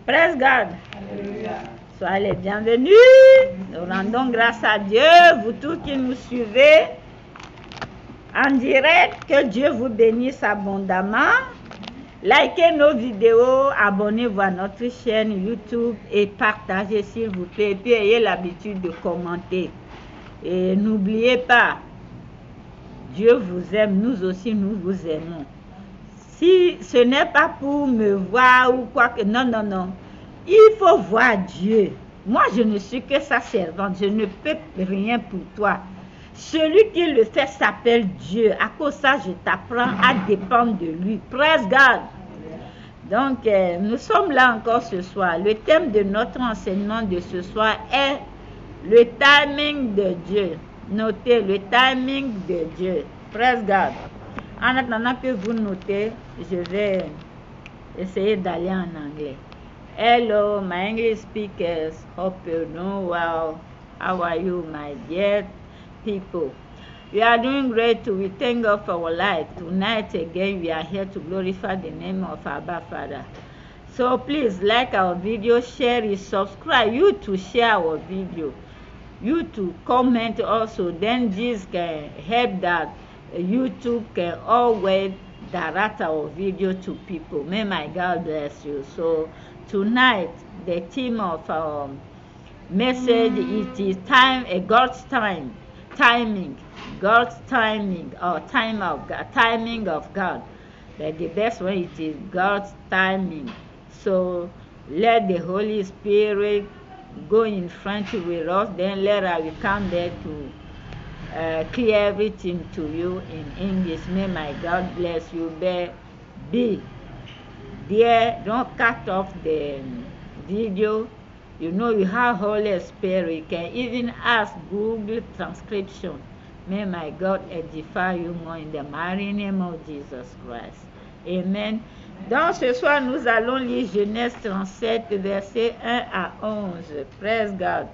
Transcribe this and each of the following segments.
Praise God. Alléluia. Soyez les bienvenus. Nous rendons grâce à Dieu, vous tous qui nous suivez en direct. Que Dieu vous bénisse abondamment. Likez nos vidéos, abonnez-vous à notre chaîne YouTube et partagez s'il vous plaît. Et puis ayez l'habitude de commenter. Et n'oubliez pas, Dieu vous aime, nous aussi nous vous aimons. Si ce n'est pas pour me voir ou quoi que... Non, non, non. Il faut voir Dieu. Moi, je ne suis que sa servante. Je ne peux rien pour toi. Celui qui le fait s'appelle Dieu. À cause de ça, je t'apprends à dépendre de lui. Praise God. Donc, nous sommes là encore ce soir. Le thème de notre enseignement de ce soir est le timing de Dieu. Notez le timing de Dieu. Praise God. En attendant que vous notez, je vais essayer d'aller en anglais. Hello, my English speakers. Hope you're doing well. How are you, my dear people? We are doing great. We thank God for our life. Tonight again, we are here to glorify the name of our Father. So please like our video, share it, subscribe. You to share our video. You to comment also. Then this can help that YouTube can always direct our video to people. May my God bless you. So tonight, the theme of our message it is time, God's time, timing, God's timing, or time of God, timing of God. But the best one it is God's timing. So let the Holy Spirit go in front with us. Then later we come there to clear everything to you in English. May my God bless you. Be there. Don't cut off the video. You know you have Holy Spirit. You can even ask Google transcription. May my God edify you more in the mighty name of Jesus Christ. Amen. Donc ce soir nous allons lire Genèse 37 versets 1 à 11. Praise God.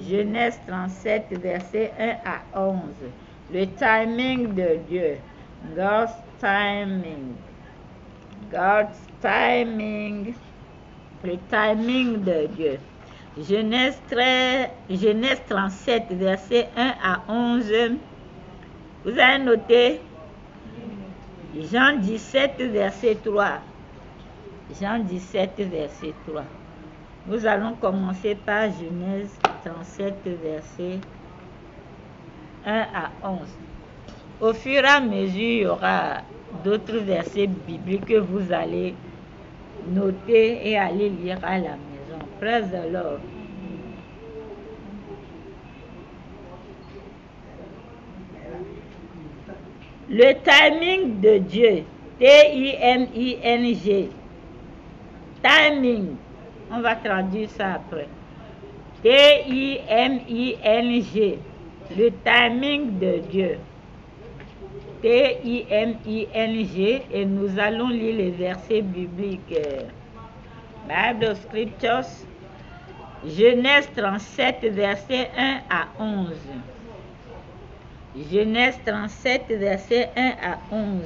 Genèse 37 versets 1 à 11. Le timing de Dieu. God's timing. God's timing. Le timing de Dieu. Genèse 37 versets 1 à 11. Vous avez noté Jean 17 verset 3. Jean 17 verset 3. Nous allons commencer par Genèse 37 verset 1 à 11. Au fur et à mesure, il y aura d'autres versets bibliques que vous allez noter et aller lire à la maison. Praise the Lord. Le timing de Dieu. T-I-M-I-N-G. Timing. On va traduire ça après. T-I-M-I-N-G. Le timing de Dieu. T-I-M-I-N-G. Et nous allons lire les versets bibliques. Bible Scriptures. Genèse 37, versets 1 à 11. Genèse 37, versets 1 à 11.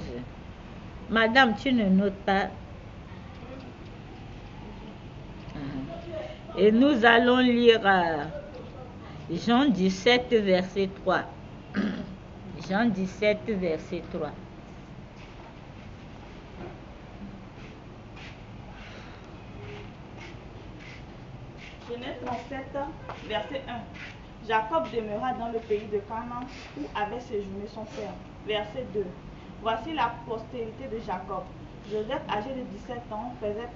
Madame, tu ne notes pas. Et nous allons lire Jean 17, verset 3. Jean 17, verset 3. Genèse 37, verset 1. Jacob demeura dans le pays de Canaan où avait séjourné son père. Verset 2. Voici la postérité de Jacob. Joseph, âgé de 17 ans, faisait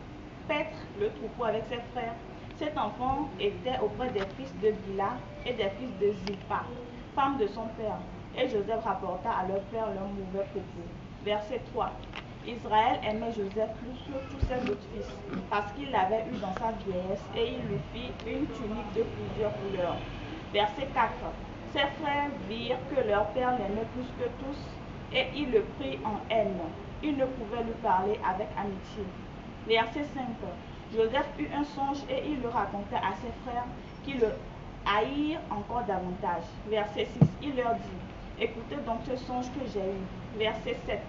paître le troupeau avec ses frères. Cet enfant était auprès des fils de Bila et des fils de Zilpa, femme de son père. Et Joseph rapporta à leur père leur mauvais propos. Verset 3. Israël aimait Joseph plus que tous ses autres fils, parce qu'il l'avait eu dans sa vieillesse, et il lui fit une tunique de plusieurs couleurs. Verset 4. Ses frères virent que leur père l'aimait plus que tous, et il le prit en haine. Il ne pouvait lui parler avec amitié. Verset 5. Joseph eut un songe et il le raconta à ses frères qui le haïrent encore davantage. Verset 6. Il leur dit, écoutez donc ce songe que j'ai eu. Verset 7.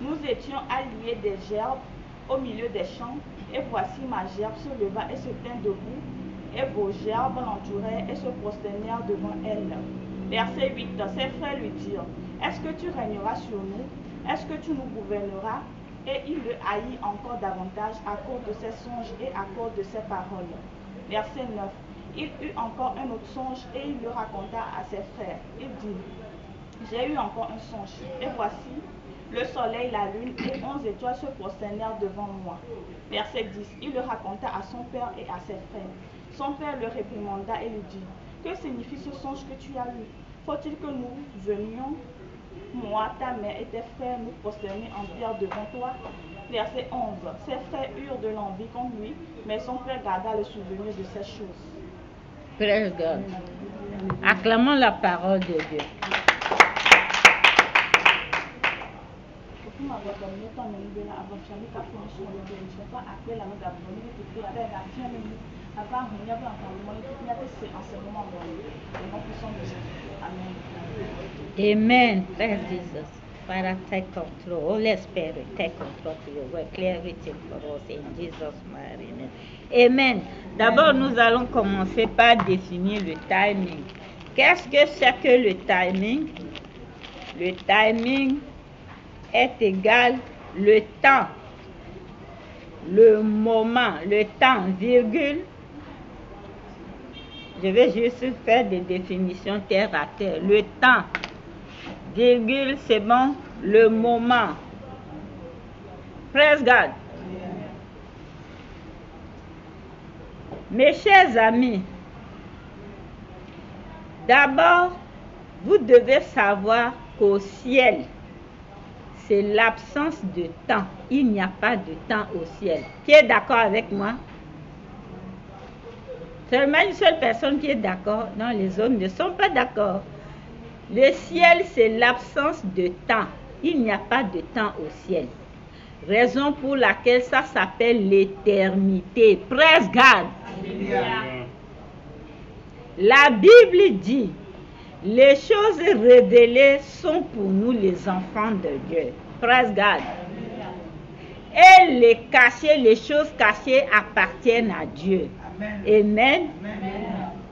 Nous étions alliés des gerbes au milieu des champs, et voici ma gerbe se leva et se tint debout, et vos gerbes l'entourèrent et se prosternèrent devant elle. Verset 8. Ses frères lui dirent, est-ce que tu régneras sur nous? Est-ce que tu nous gouverneras? Et il le haït encore davantage à cause de ses songes et à cause de ses paroles. Verset 9. Il eut encore un autre songe et il le raconta à ses frères. Il dit, j'ai eu encore un songe, et voici, le soleil, la lune et 11 étoiles se prosternèrent devant moi. Verset 10. Il le raconta à son père et à ses frères. Son père le réprimanda et lui dit, que signifie ce songe que tu as eu? Faut-il que nous venions, moi, ta mère et tes frères, nous prosterner en pierre devant toi? Verset 11. Ses frères eurent de l'envie contre lui, mais son père garda le souvenir de ces choses. Praise God. Acclamons la parole de Dieu. Amen. Praise Jesus. Father, take control. Holy Spirit, take control to your work. Clear everything for us in Jesus' mighty name. Amen. D'abord, nous allons commencer par définir le timing. Qu'est-ce que c'est que le timing? Le timing est égal le temps, le moment, le temps, virgule. Je vais juste faire des définitions terre à terre. Le temps, virgule, c'est bon, le moment. Praise God. Mes chers amis, d'abord, vous devez savoir qu'au ciel, c'est l'absence de temps. Il n'y a pas de temps au ciel. Qui est d'accord avec moi? Seulement une seule personne qui est d'accord. Non, les autres ne sont pas d'accord. Le ciel, c'est l'absence de temps. Il n'y a pas de temps au ciel. Raison pour laquelle ça s'appelle l'éternité. Praise God. La Bible dit, les choses révélées sont pour nous les enfants de Dieu. Praise God. Et les cachées, les choses cachées appartiennent à Dieu. Amen.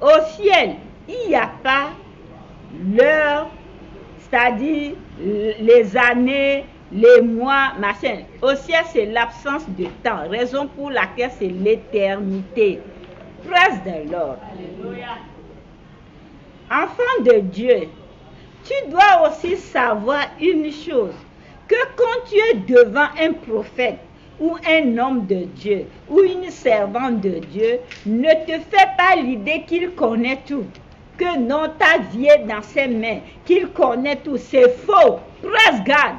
Au ciel, il n'y a pas l'heure, c'est-à-dire les années, les mois, machin. Au ciel, c'est l'absence de temps, raison pour laquelle c'est l'éternité. Praise the Lord. Enfant de Dieu, tu dois aussi savoir une chose, que quand tu es devant un prophète ou un homme de Dieu ou une servante de Dieu, ne te fais pas l'idée qu'il connaît tout, que non, ta vie est dans ses mains, qu'il connaît tout. C'est faux. Praise God.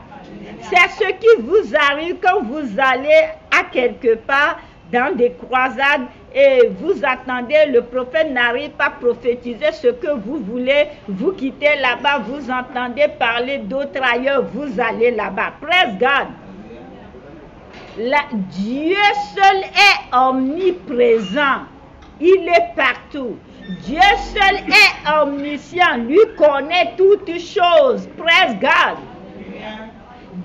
C'est ce qui vous arrive quand vous allez à quelque part dans des croisades et vous attendez, le prophète n'arrive pas à prophétiser ce que vous voulez, vous quittez là-bas, vous entendez parler d'autres ailleurs, vous allez là-bas. Praise God. Dieu seul est omniprésent. Il est partout. Dieu seul est omniscient. Lui connaît toutes choses. Praise God.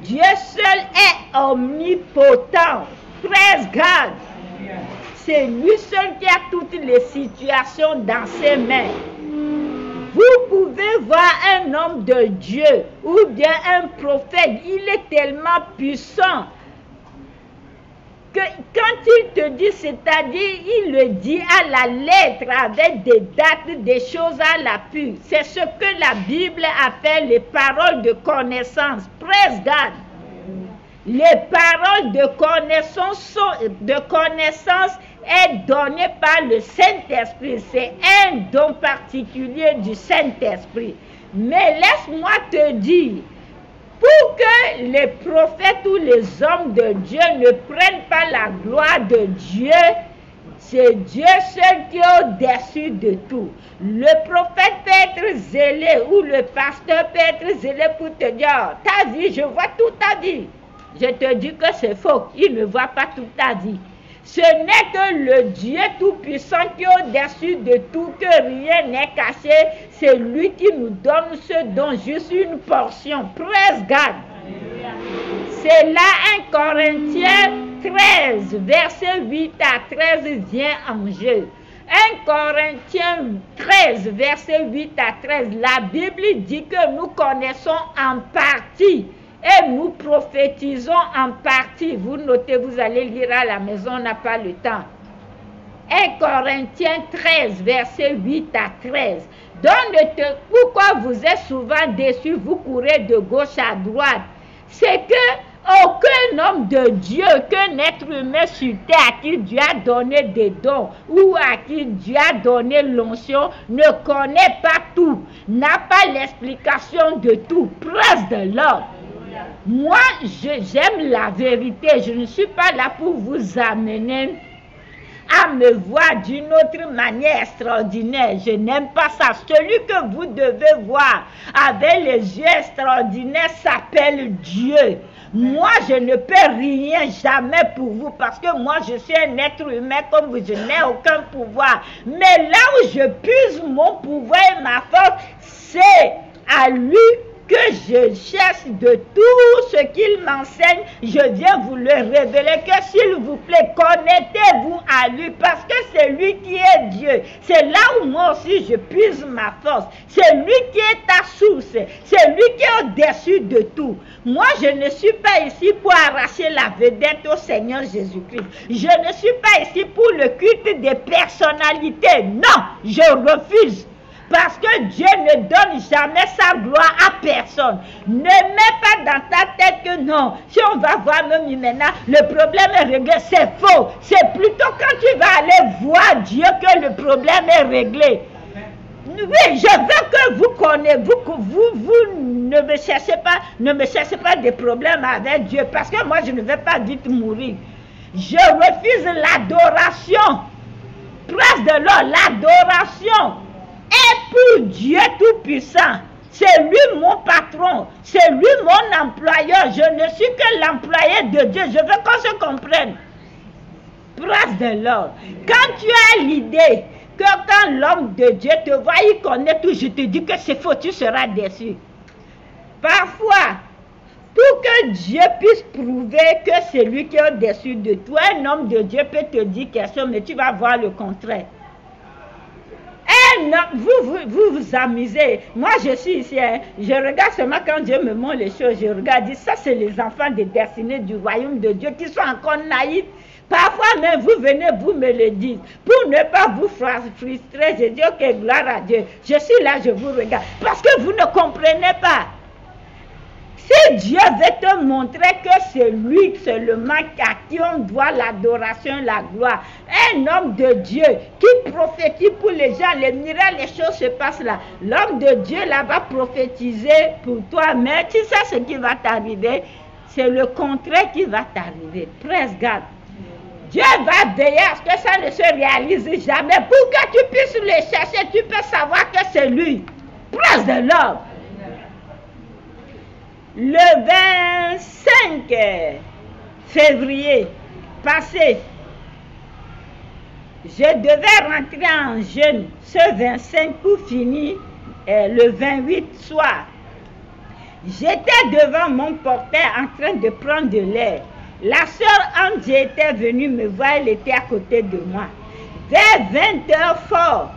Dieu seul est omnipotent. Praise God. C'est lui seul qui a toutes les situations dans ses mains. Vous pouvez voir un homme de Dieu ou bien un prophète. Il est tellement puissant que quand il te dit, c'est-à-dire, il le dit à la lettre avec des dates, des choses à l'appui. C'est ce que la Bible appelle les paroles de connaissance. Praise God. Les paroles de connaissance est donné par le Saint-Esprit. C'est un don particulier du Saint-Esprit. Mais laisse-moi te dire, pour que les prophètes ou les hommes de Dieu ne prennent pas la gloire de Dieu, c'est Dieu seul qui est au-dessus de tout. Le prophète peut être zélé ou le pasteur peut être zélé pour te dire, ta vie, je vois toute ta vie. Je te dis que c'est faux. Il ne voit pas toute ta vie. Ce n'est que le Dieu Tout-Puissant qui est au-dessus de tout, que rien n'est caché. C'est lui qui nous donne ce don, juste une portion. Praise God. C'est là 1 Corinthiens 13, verset 8 à 13 vient en jeu. 1 Corinthiens 13, verset 8 à 13, la Bible dit que nous connaissons en partie et nous prophétisons en partie. Vous notez, vous allez lire à la maison, on n'a pas le temps. 1 Corinthiens 13, verset 8 à 13. Pourquoi vous êtes souvent déçus, vous courez de gauche à droite? C'est que aucun homme de Dieu, qu'un être humain sur terre à qui Dieu a donné des dons ou à qui Dieu a donné l'onction ne connaît pas tout, n'a pas l'explication de tout. Praise the Lord. Moi, j'aime la vérité. Je ne suis pas là pour vous amener à me voir d'une autre manière extraordinaire. Je n'aime pas ça. Celui que vous devez voir avec les yeux extraordinaires s'appelle Dieu. Moi, je ne peux rien jamais pour vous parce que moi, je suis un être humain comme vous. Je n'ai aucun pouvoir. Mais là où je puise mon pouvoir et ma force, c'est à lui que je cherche de tout ce qu'il m'enseigne, je viens vous le révéler, que s'il vous plaît, connectez-vous à lui, parce que c'est lui qui est Dieu. C'est là où moi aussi je puise ma force. C'est lui qui est ta source. C'est lui qui est au-dessus de tout. Moi, je ne suis pas ici pour arracher la vedette au Seigneur Jésus-Christ. Je ne suis pas ici pour le culte des personnalités. Non, je refuse. Parce que Dieu ne donne jamais sa gloire à personne. Ne mets pas dans ta tête que non, si on va voir même maintenant, le problème est réglé. C'est faux. C'est plutôt quand tu vas aller voir Dieu que le problème est réglé. Oui, je veux que vous connaissiez, vous ne me cherchez pas des problèmes avec Dieu. Parce que moi, je ne vais pas vite mourir. Je refuse l'adoration. Place de l'or, l'adoration est pour Dieu Tout-Puissant. C'est lui mon patron, c'est lui mon employeur. Je ne suis que l'employé de Dieu. Je veux qu'on se comprenne. Place de l'or. Quand tu as l'idée que quand l'homme de Dieu te voit, il connaît tout, je te dis que c'est faux, tu seras déçu. Parfois, pour que Dieu puisse prouver que c'est lui qui est au-dessus de toi, un homme de Dieu peut te dire quelque chose, mais tu vas voir le contraire. Vous amusez. Moi, je suis ici. Je regarde seulement quand Dieu me montre les choses. Je regarde, dis, ça, c'est les enfants des destinés du royaume de Dieu qui sont encore naïfs. Parfois même, vous venez, vous me le dites. Pour ne pas vous frustrer, je dis, ok, gloire à Dieu. Je suis là, je vous regarde. Parce que vous ne comprenez pas. Si Dieu veut te montrer que c'est lui seulement à qui on doit l'adoration, la gloire, un homme de Dieu qui prophétise pour les gens, les miracles, les choses se passent là. L'homme de Dieu là va prophétiser pour toi, mais tu sais ce qui va t'arriver, c'est le contraire qui va t'arriver. Praise God. Dieu va veiller à ce que ça ne se réalise jamais. Pour que tu puisses le chercher, tu peux savoir que c'est lui. Praise the Lord. Le 25 février passé, je devais rentrer en jeûne ce 25 pour finir le 28 soir. J'étais devant mon portail en train de prendre de l'air. La sœur Angie était venue me voir, elle était à côté de moi. Vers 20h fort,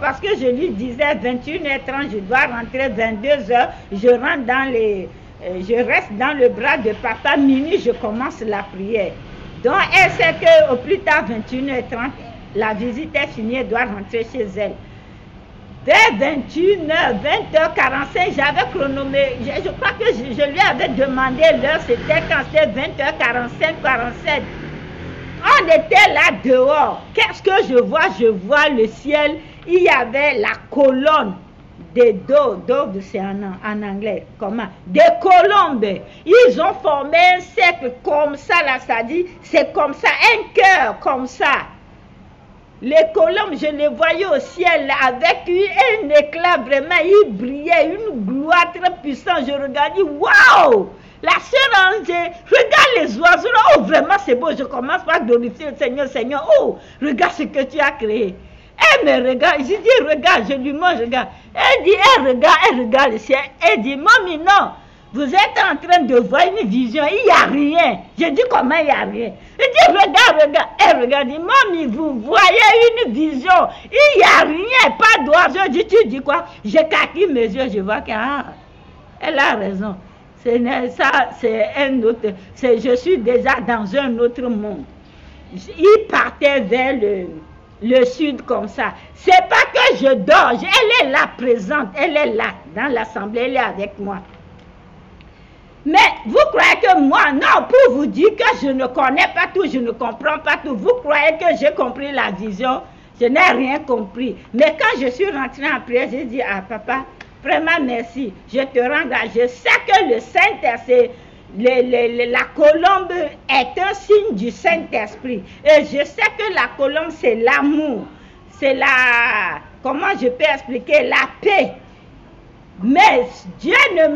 parce que je lui disais 21h30, je dois rentrer 22h, je reste dans le bras de papa, minuit, je commence la prière. Donc elle sait qu'au plus tard 21h30, la visite est finie, elle doit rentrer chez elle. Vers 21h, 20h45, j'avais chronométré, je crois que je lui avais demandé l'heure, c'était quand c'était 20h45, 47. On était là dehors. Qu'est-ce que je vois? Je vois le ciel. Il y avait la colonne des doves, c'est en anglais. Comment? Des colombes. Ils ont formé un cercle comme ça, là, ça dit, c'est comme ça, un cœur comme ça. Les colombes, je les voyais au ciel avec un éclat vraiment, ils brillaient, une gloire très puissante. Je regardais, waouh! La sœur Angie, regarde les oiseaux là, oh vraiment c'est beau, je commence par glorifier le Seigneur, Seigneur, oh, regarde ce que tu as créé. Elle me regarde, je dis regarde, je lui montre, regarde. Elle dit, elle regarde le ciel, elle dit, mamie non, Vous êtes en train de voir une vision, il n'y a rien. Je dis comment il n'y a rien. Il dit regarde. Elle regarde, dit mamie, vous voyez une vision, il n'y a rien, pas d'oiseau. Je dis, tu dis quoi? Je caquille mes yeux, je vois qu'elle a raison. Ça, c'est un autre. Je suis déjà dans un autre monde. Il partait vers le sud comme ça. C'est pas que je dors, elle est là présente, elle est là dans l'assemblée, elle est avec moi. Mais vous croyez que moi, non, pour vous dire que je ne connais pas tout, je ne comprends pas tout, vous croyez que j'ai compris la vision, je n'ai rien compris. Mais quand je suis rentrée en prière, j'ai dit à papa, vraiment merci, je te rends grâce. Je sais que le Saint-Esprit, la colombe est un signe du Saint-Esprit. Et je sais que la colombe, c'est l'amour. C'est la, comment je peux expliquer, la paix. Mais Dieu il ne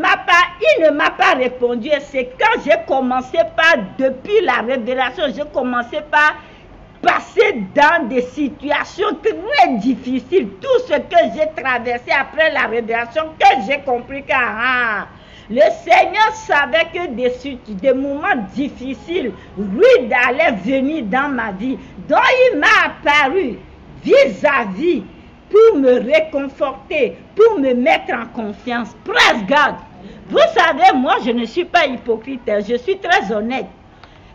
m'a pas répondu. Et c'est quand j'ai commencé depuis la révélation, j'ai commencé par passer dans des situations très difficiles. Tout ce que j'ai traversé après la révélation, que j'ai compris que le Seigneur savait que des moments difficiles, rudes allaient venir dans ma vie. Donc il m'a apparu vis-à-vis pour me réconforter, pour me mettre en confiance. Praise God. Vous savez, moi je ne suis pas hypocrite, je suis très honnête.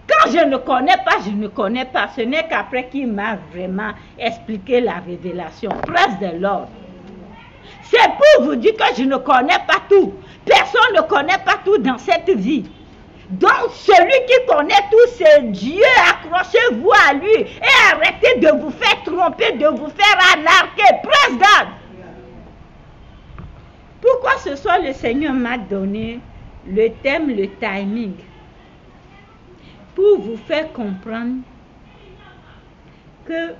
Quand je ne connais pas, je ne connais pas. Ce n'est qu'après qu'il m'a vraiment expliqué la révélation. Praise the Lord. C'est pour vous dire que je ne connais pas tout. Personne ne connaît pas tout dans cette vie. Donc, celui qui connaît tout, c'est Dieu. Accrochez-vous à lui et arrêtez de vous faire tromper, de vous faire anarquer. Praise God. Pourquoi ce soir le Seigneur m'a donné le thème, le timing? Pour vous faire comprendre que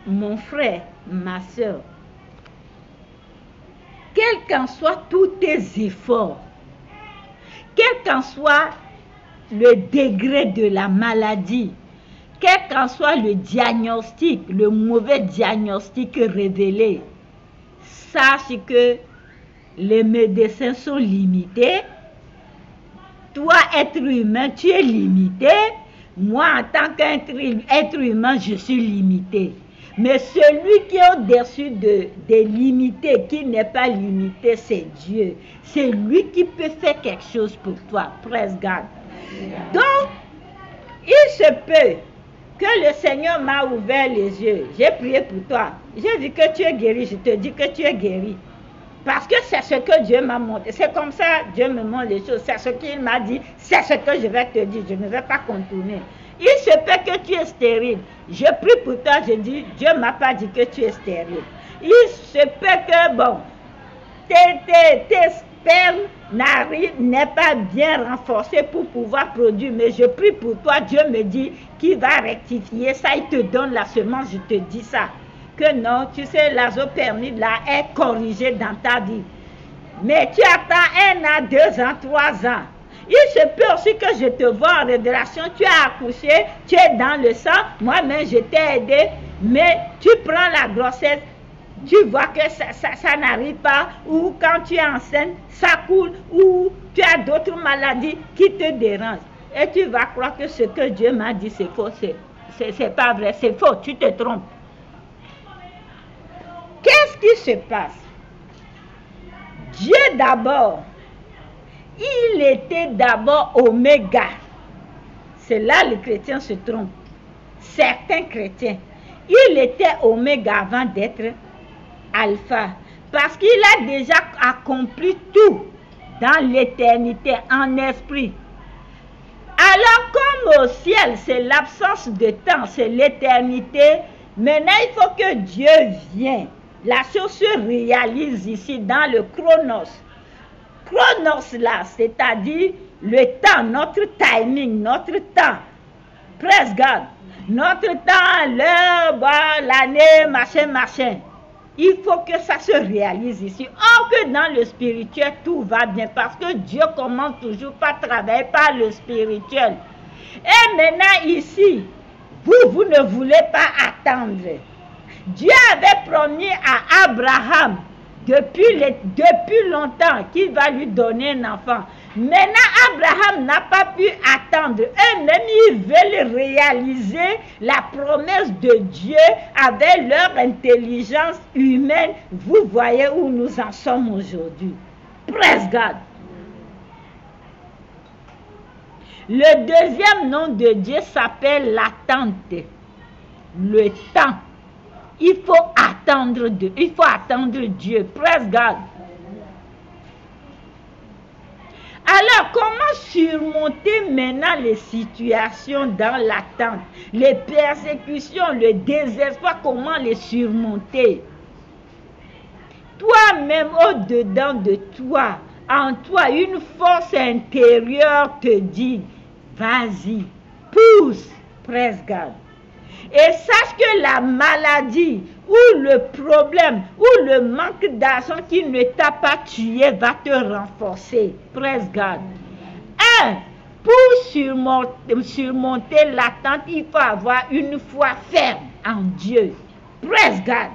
mon frère, ma soeur, quel qu'en soit tous tes efforts, quel qu'en soit le degré de la maladie, quel qu'en soit le diagnostic, le mauvais diagnostic révélé, sache que les médecins sont limités. Toi, être humain, tu es limité. Moi, en tant qu'être humain, je suis limité. Mais celui qui est au-dessus des limités, qui n'est pas limité, c'est Dieu. C'est lui qui peut faire quelque chose pour toi. Praise God. Donc, il se peut que le Seigneur m'a ouvert les yeux. J'ai prié pour toi. J'ai dit que tu es guéri. Je te dis que tu es guéri. Parce que c'est ce que Dieu m'a montré. C'est comme ça Dieu me montre les choses. C'est ce qu'il m'a dit. C'est ce que je vais te dire. Je ne vais pas contourner. Il se peut que tu es stérile. Je prie pour toi. Je dis, Dieu ne m'a pas dit que tu es stérile. Il se peut que, bon, tes spermes n'est pas bien renforcé pour pouvoir produire. Mais je prie pour toi. Dieu me dit qu'il va rectifier ça. Il te donne la semence. Je te dis ça. Que non, tu sais, l'azopermide là est corrigé dans ta vie. Mais tu attends 1 an, 2 ans, 3 ans. Il se peut aussi que je te vois en révélation, tu as accouché, tu es dans le sang, moi-même je t'ai aidé, mais tu prends la grossesse, tu vois que ça n'arrive pas, ou quand tu es enceinte, ça coule, ou tu as d'autres maladies qui te dérangent. Et tu vas croire que ce que Dieu m'a dit c'est faux, c'est pas vrai, c'est faux, tu te trompes. Qu'est-ce qui se passe? Dieu d'abord, il était d'abord oméga. C'est là les chrétiens se trompent. Certains chrétiens. Il était oméga avant d'être alpha. Parce qu'il a déjà accompli tout dans l'éternité, en esprit. Alors comme au ciel, c'est l'absence de temps, c'est l'éternité. Maintenant, il faut que Dieu vienne. La chose se réalise ici dans le chronos. Chronos là, c'est-à-dire le temps, notre timing, notre temps. Praise God. Notre temps, l'heure, l'année, machin. Il faut que ça se réalise ici. Or que dans le spirituel, tout va bien. Parce que Dieu commence toujours par travailler par le spirituel. Et maintenant ici, vous ne voulez pas attendre. Dieu avait promis à Abraham depuis longtemps qu'il va lui donner un enfant. Maintenant, Abraham n'a pas pu attendre. Eux-mêmes, ils veulent réaliser la promesse de Dieu avec leur intelligence humaine. Vous voyez où nous en sommes aujourd'hui. Praise God. Le deuxième nom de Dieu s'appelle l'attente. Le temps. Il faut attendre Dieu. Praise God. Alors, comment surmonter maintenant les situations dans l'attente, les persécutions, le désespoir, comment les surmonter? Toi-même, au-dedans de toi, en toi, une force intérieure te dit, vas-y, pousse, praise God. Et sache que la maladie ou le problème ou le manque d'argent qui ne t'a pas tué va te renforcer. Praise God. Pour surmonter l'attente, il faut avoir une foi ferme en Dieu. Praise God.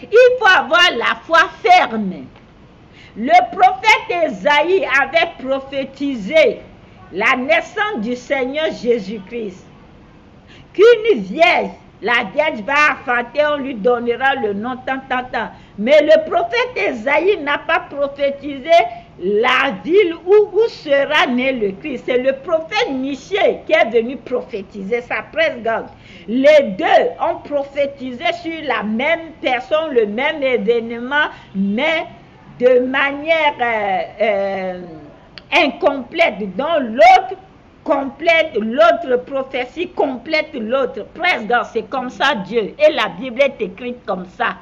Il faut avoir la foi ferme. Le prophète Ésaïe avait prophétisé la naissance du Seigneur Jésus-Christ. Qu'une vierge, la vierge va enfanter, on lui donnera le nom tant. Mais le prophète Ésaïe n'a pas prophétisé la ville où sera né le Christ. C'est le prophète Michée qui est venu prophétiser ça. Praise God. Les deux ont prophétisé sur la même personne, le même événement, mais de manière incomplète, dont l'autre complète l'autre prophétie, complète l'autre. Praise God, c'est comme ça Dieu. Et la Bible est écrite comme ça.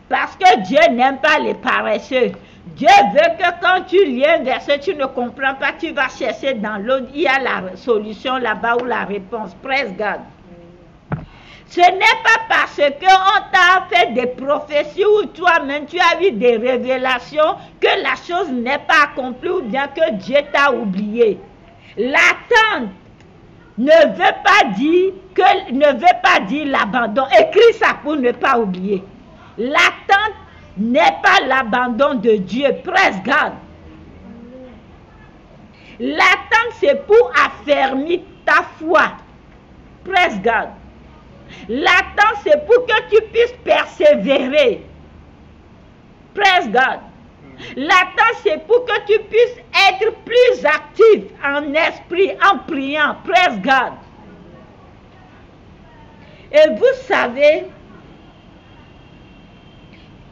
Parce que Dieu n'aime pas les paresseux. Dieu veut que quand tu lis un verset, tu ne comprends pas, tu vas chercher dans l'autre, il y a la solution là-bas ou la réponse. Praise God. Ce n'est pas parce qu'on t'a fait des prophéties ou toi-même tu as eu des révélations que la chose n'est pas accomplie ou bien que Dieu t'a oublié. L'attente ne veut pas dire l'abandon. Écris ça pour ne pas oublier. L'attente n'est pas l'abandon de Dieu. Praise God. L'attente, c'est pour affermir ta foi. Praise God. L'attente, c'est pour que tu puisses persévérer. Praise God. L'attente, c'est pour que tu puisses être plus actif en esprit, en priant. Praise God. Et vous savez,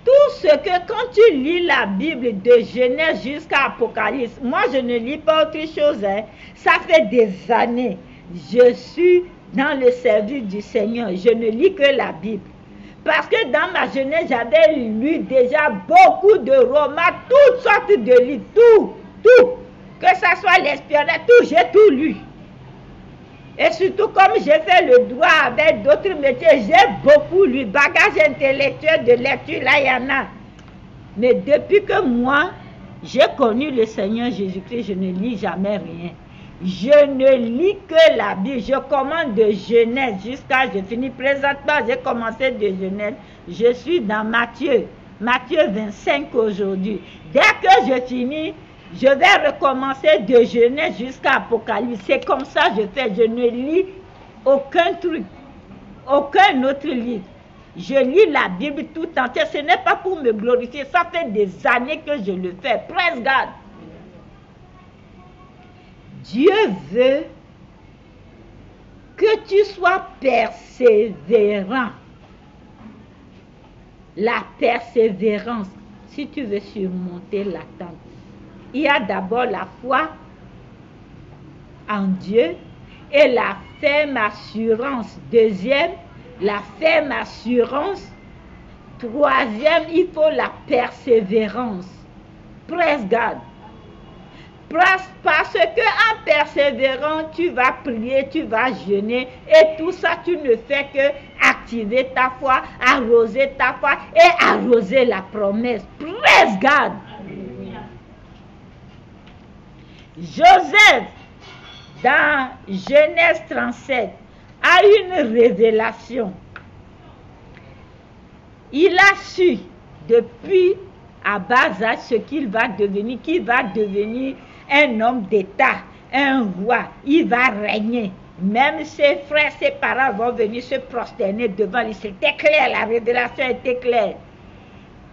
tout ce que quand tu lis la Bible de Genèse jusqu'à Apocalypse, moi je ne lis pas autre chose, hein. Ça fait des années. Je suis dans le service du Seigneur. Je ne lis que la Bible. Parce que dans ma jeunesse, j'avais lu déjà beaucoup de romans, toutes sortes de livres, tout. Que ça soit l'espionnage, tout, j'ai tout lu. Et surtout, comme j'ai fait le droit avec d'autres métiers, j'ai beaucoup lu. Bagage intellectuel de lecture, là, il y en a. Mais depuis que moi, j'ai connu le Seigneur Jésus-Christ, je ne lis jamais rien. Je ne lis que la Bible. Je commence de Genèse jusqu'à je finis. Présentement, j'ai commencé de Genèse. Je suis dans Matthieu 25 aujourd'hui. Dès que je finis, je vais recommencer de Genèse jusqu'à Apocalypse. C'est comme ça que je fais. Je ne lis aucun truc, aucun autre livre. Je lis la Bible tout entière. Ce n'est pas pour me glorifier. Ça fait des années que je le fais. Praise God. Dieu veut que tu sois persévérant. La persévérance, si tu veux surmonter l'attente. Il y a d'abord la foi en Dieu et la ferme assurance. Deuxième, la ferme assurance. Troisième, il faut la persévérance. Praise God. Parce que en persévérant, tu vas prier, tu vas jeûner et tout ça, tu ne fais que activer ta foi, arroser ta foi et arroser la promesse. Praise God. Joseph, dans Genèse 37, a une révélation. il a su depuis à bas âge ce qu'il va devenir, qu'il va devenir un homme d'État, un roi, il va régner. Même ses frères, ses parents vont venir se prosterner devant lui. C'était clair, la révélation était claire.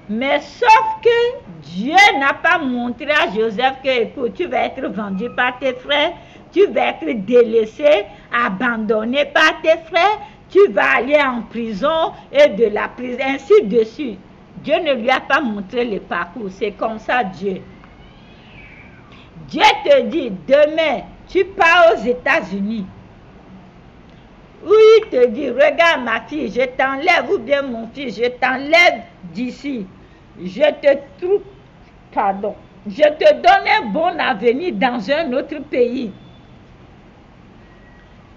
Mais sauf que Dieu n'a pas montré à Joseph que, écoute, tu vas être vendu par tes frères, tu vas être délaissé, abandonné par tes frères, tu vas aller en prison et de la prison, ainsi de suite. Dieu ne lui a pas montré le parcours, c'est comme ça Dieu. Dieu te dit, demain, tu pars aux États-Unis. Ou il te dit, regarde ma fille, je t'enlève, ou bien mon fils, je t'enlève d'ici. Je te donne un bon avenir dans un autre pays.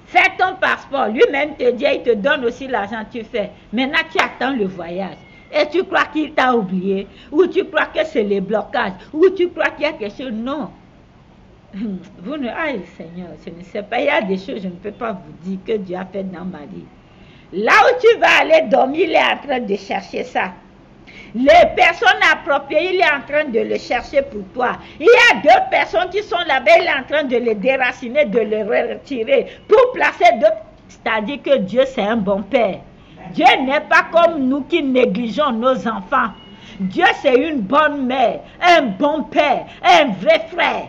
Fais ton passeport. Lui-même te dit, il te donne aussi l'argent, tu fais. Maintenant, tu attends le voyage. Et tu crois qu'il t'a oublié, ou tu crois que c'est les blocages, ou tu crois qu'il y a quelque chose. Non. Vous ne... Aïe, Seigneur, je ne sais pas. Il y a des choses, je ne peux pas vous dire que Dieu a fait dans ma vie. Là où tu vas aller dormir, il est en train de chercher ça. Les personnes appropriées, il est en train de le chercher pour toi. Il y a deux personnes qui sont là-bas, il est en train de les déraciner, de les retirer, pour placer deux. C'est-à-dire que Dieu, c'est un bon père. Dieu n'est pas comme nous qui négligeons nos enfants. Dieu, c'est une bonne mère, un bon père, un vrai frère,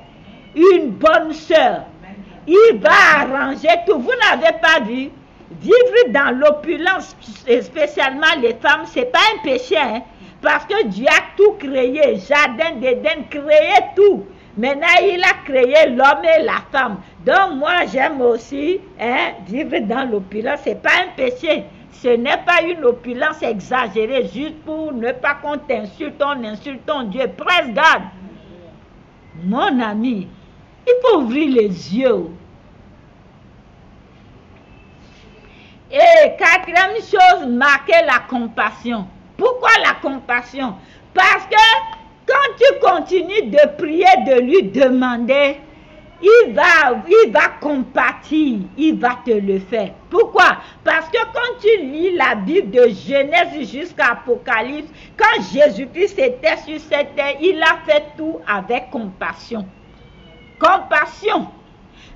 une bonne sœur. Il va arranger tout. Vous n'avez pas vu? Vivre dans l'opulence, spécialement les femmes, ce n'est pas un péché. Hein? Parce que Dieu a tout créé. Jardin d'Éden, créé tout. Maintenant, il a créé l'homme et la femme. Donc, moi, j'aime aussi vivre dans l'opulence. Ce n'est pas un péché. Ce n'est pas une opulence exagérée, juste pour ne pas qu'on t'insulte, on insulte ton Dieu. Praise God. Mon ami, il faut ouvrir les yeux. Et quatrième chose, marquer la compassion. Pourquoi la compassion? Parce que quand tu continues de prier, de lui demander, il va compatir, il va te le faire. Pourquoi? Parce que quand tu lis la Bible de Genèse jusqu'à Apocalypse, quand Jésus-Christ était sur cette terre, il a fait tout avec compassion. Compassion.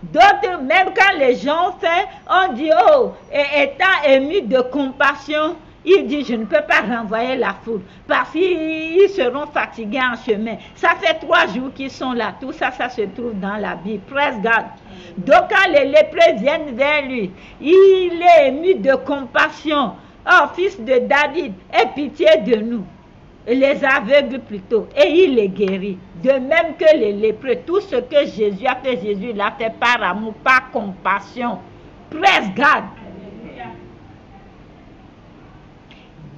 D'autres, même quand les gens font, on dit, oh, étant ému de compassion, il dit, je ne peux pas renvoyer la foule, parce qu'ils seront fatigués en chemin. Ça fait 3 jours qu'ils sont là, tout ça, ça se trouve dans la Bible. Praise God. Donc quand les lépreux viennent vers lui, il est ému de compassion. Oh, fils de David, aie pitié de nous. Les aveugles plutôt, et il les guérit. De même que les lépreux, tout ce que Jésus a fait, Jésus l'a fait par amour, par compassion. Praise God.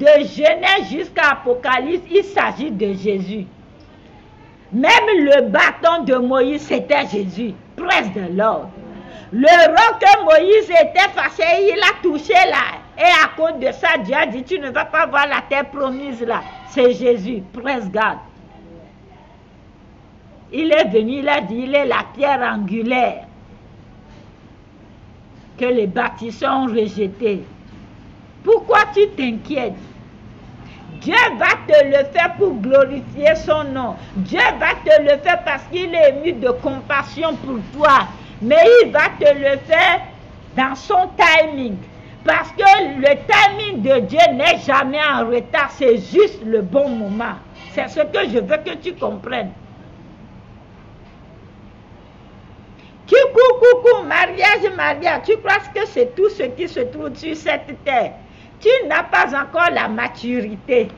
De Genèse jusqu'à Apocalypse, il s'agit de Jésus. Même le bâton de Moïse, c'était Jésus. Praise the Lord. Le roc que Moïse était fâché, il a touché là. Et à cause de ça, Dieu a dit, tu ne vas pas voir la terre promise là. C'est Jésus. Praise God. Il est venu, il a dit, il est la pierre angulaire que les bâtisseurs ont rejetée. Pourquoi tu t'inquiètes? Dieu va te le faire pour glorifier son nom. Dieu va te le faire parce qu'il est ému de compassion pour toi. Mais il va te le faire dans son timing. Parce que le timing de Dieu n'est jamais en retard. C'est juste le bon moment. C'est ce que je veux que tu comprennes. Coucou, mariage. Tu crois que c'est tout ce qui se trouve sur cette terre? Tu n'as pas encore la maturité.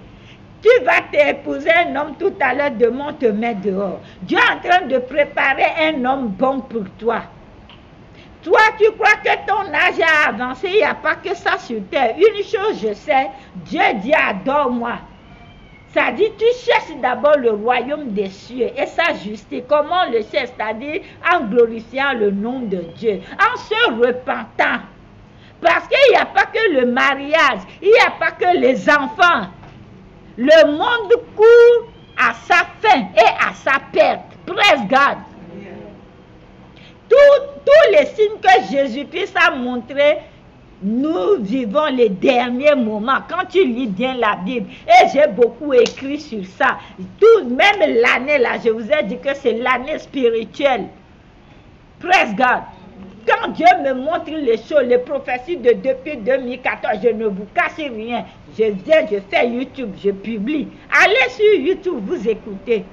Tu vas t'épouser un homme tout à l'heure, demain te mettre dehors. Dieu est en train de préparer un homme bon pour toi. Toi, tu crois que ton âge a avancé, il n'y a pas que ça sur terre. Une chose je sais, Dieu dit adore-moi. Ça dit, tu cherches d'abord le royaume des cieux et sa justice. Comment on le cherche? C'est-à-dire en glorifiant le nom de Dieu, en se repentant. Parce qu'il n'y a pas que le mariage, il n'y a pas que les enfants. Le monde court à sa fin et à sa perte. Praise God. Tous les signes que Jésus-Christ a montrés, Nous vivons les derniers moments. Quand tu lis bien la Bible, et j'ai beaucoup écrit sur ça, même l'année là, je vous ai dit que c'est l'année spirituelle. Praise God. Quand Dieu me montre les choses, les prophéties depuis 2014, je ne vous cache rien. Je viens, je fais YouTube, je publie. Allez sur YouTube, vous écoutez.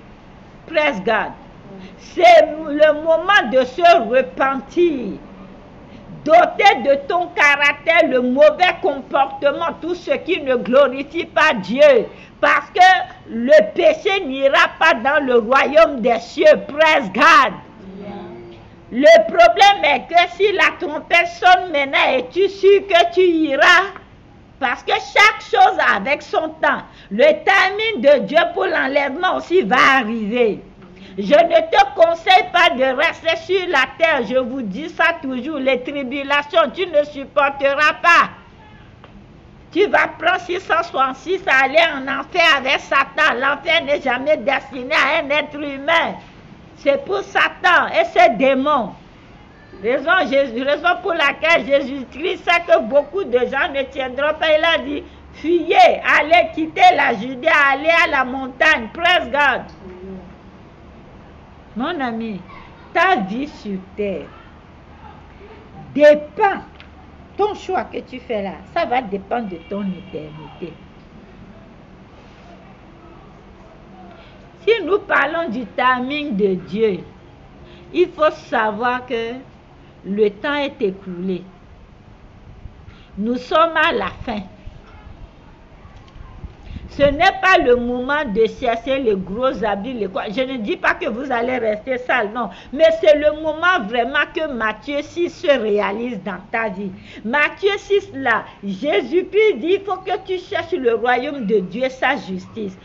Praise God. C'est le moment de se repentir. Doter de ton caractère le mauvais comportement, tout ce qui ne glorifie pas Dieu. Parce que le péché n'ira pas dans le royaume des cieux. Praise God. Le problème est que si la trompette sonne maintenant, es-tu sûr que tu iras? Parce que chaque chose a avec son temps. Le timing de Dieu pour l'enlèvement aussi va arriver. Je ne te conseille pas de rester sur la terre. Je vous dis ça toujours. Les tribulations, tu ne supporteras pas. Tu vas prendre 666 à aller en enfer avec Satan. L'enfer n'est jamais destiné à un être humain. C'est pour Satan et ses démons. Raison pour laquelle Jésus-Christ sait que beaucoup de gens ne tiendront pas. Il a dit, fuyez, allez quitter la Judée, allez à la montagne. Praise God. Mon ami, ta vie sur terre dépend, ton choix que tu fais là, ça va dépendre de ton éternité. Si nous parlons du timing de Dieu, il faut savoir que le temps est écoulé. Nous sommes à la fin. Ce n'est pas le moment de chercher les gros habits, les quoi. Je ne dis pas que vous allez rester sale, non. Mais c'est le moment vraiment que Matthieu 6 se réalise dans ta vie. Matthieu 6 là, Jésus-Christ dit, il faut que tu cherches le royaume de Dieu, sa justice.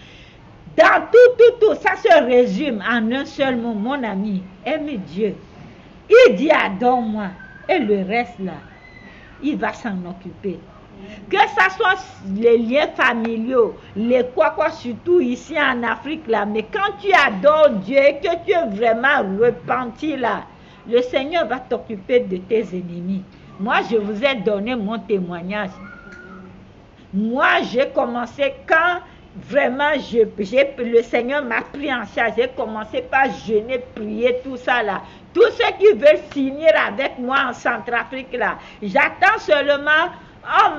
Dans tout, ça se résume en un seul mot, mon ami. Aime Dieu. Il dit, adore-moi. Et le reste là, il va s'en occuper. Que ce soit les liens familiaux, les quoi, surtout ici en Afrique là, mais quand tu adores Dieu et que tu es vraiment repenti là, le Seigneur va t'occuper de tes ennemis. Moi, je vous ai donné mon témoignage. Moi, j'ai commencé quand vraiment le Seigneur m'a pris en charge. J'ai commencé par jeûner, prier, tout ça là. Tous ceux qui veulent finir avec moi en Centrafrique là, j'attends seulement. On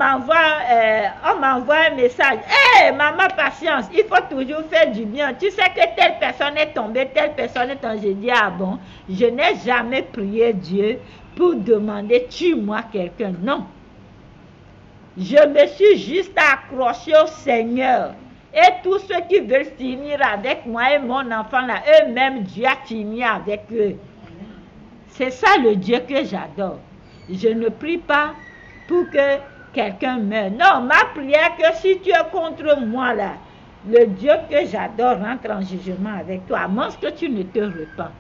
m'envoie un message. Hé, maman, patience, il faut toujours faire du bien. Tu sais que telle personne est tombée, telle personne est tombée. J'ai dit, ah bon, je n'ai jamais prié Dieu pour demander, tue-moi quelqu'un. Non. Je me suis juste accroché au Seigneur. Et tous ceux qui veulent finir avec moi et mon enfant là, eux-mêmes, Dieu a fini avec eux. C'est ça le Dieu que j'adore. Je ne prie pas pour que quelqu'un meure. Non, ma prière que si tu es contre moi là, le Dieu que j'adore rentre en jugement avec toi, à moins que tu ne te repens.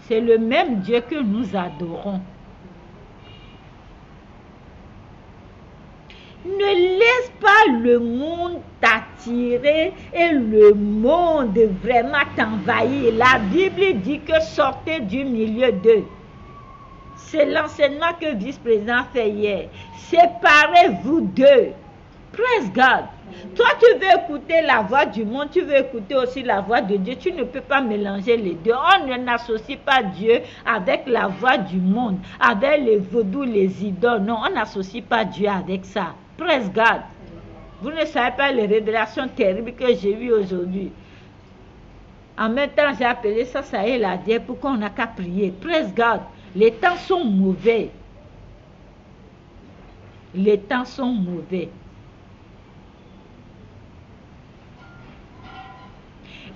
C'est le même Dieu que nous adorons. Ne laisse pas le monde t'attirer et le monde vraiment t'envahir. La Bible dit que sortez du milieu d'eux. C'est l'enseignement que le vice-président fait hier. Séparez-vous d'eux. Praise God. Toi, tu veux écouter la voix du monde, tu veux écouter aussi la voix de Dieu. Tu ne peux pas mélanger les deux. On n'associe pas Dieu avec la voix du monde, avec les vaudous, les idoles. Non, on n'associe pas Dieu avec ça. Praise God. Vous ne savez pas les révélations terribles que j'ai eues aujourd'hui. En même temps, j'ai appelé ça y est la diète pour qu'on n'a qu'à prier. Praise God. Les temps sont mauvais. Les temps sont mauvais.